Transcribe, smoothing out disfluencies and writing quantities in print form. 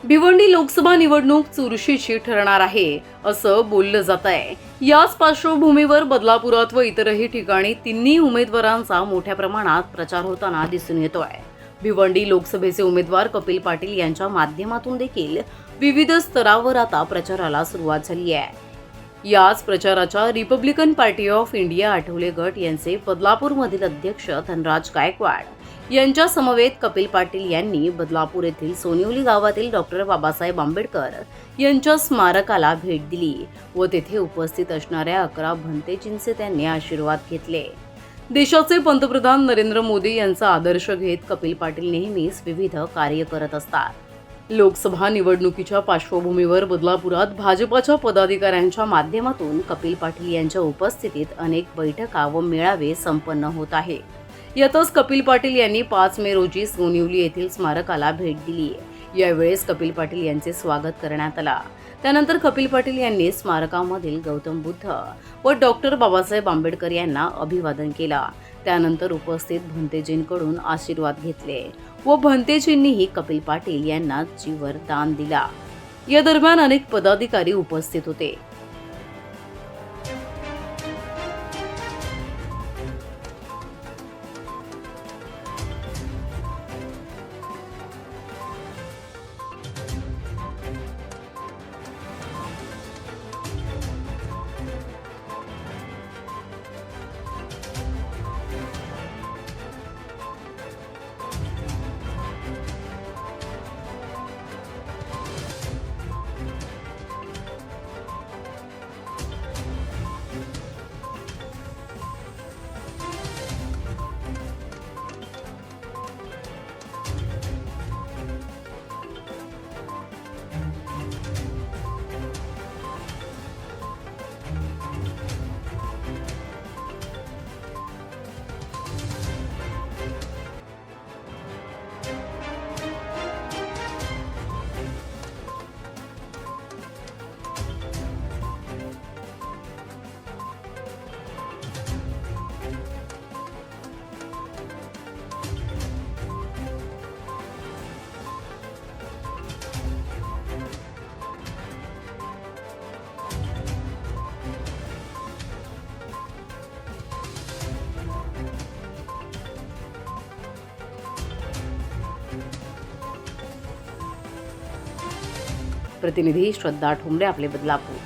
भिवंडी लोकसभा निवडणूक चुरशीची ठरणार आहे असं बोललं जात आहे। याच पार्श्वभूमीवर बदलापुरात व इतरही ठिकाणी तिन्ही उमेदवारांचा मोठ्या प्रमाणात प्रचार होताना दिसून येतोय। भिवंडी लोकसभेचे उमेदवार कपिल पाटील यांच्या माध्यमातून देखील विविध स्तरावर आता प्रचाराला सुरुवात झाली आहे। याच प्रचाराच्या Republican party of India Athawale गट यांचे बदलापूरमधील अध्यक्ष धनराज गायकवाड यांच्या समवेत कपिल पाटील यांनी बदलापूर येथील सोनिवली गावातील डॉक्टर बाबासाहेब आंबेडकर यांच्या स्मारकाला भेट दिली व तेथे उपस्थित असणाऱ्या 11 भंतेजींचे त्यांनी आशीर्वाद घेतले। देशाचे पंतप्रधान नरेंद्र मोदी यांचा आदर्श घेत कपिल पाटील नेहमीच विविध कार्य करत असतात। लोकसभा निवडणुकीच्या पार्श्वभूमीवर बदलापुरात भाजपाच्या पदाधिकाऱ्यांच्या माध्यमातून कपिल पाटील यांच्या उपस्थितीत अनेक बैठका व मेळावे संपन्न होत आहे। यातच कपिल पाटील यांनी 5 मे रोजी सोनिवली येथील स्मारकाला भेट दिली। यावेळेस कपिल पाटील यांचे स्वागत करण्यात आले। त्यानंतर कपिल पाटील यांनी स्मारकामधील गौतम बुद्ध व डॉक्टर बाबासाहेब आंबेडकर यांना अभिवादन केले। त्यानंतर उपस्थित भंतेजींकडून आशीर्वाद घेतले व भंतेजींनीही कपिल पाटील यांना जीवर दान दिला। या दरम्यान अनेक पदाधिकारी उपस्थित होते। प्रतिनिधी श्रद्धा ठोंबरे, आपले बदलापूर।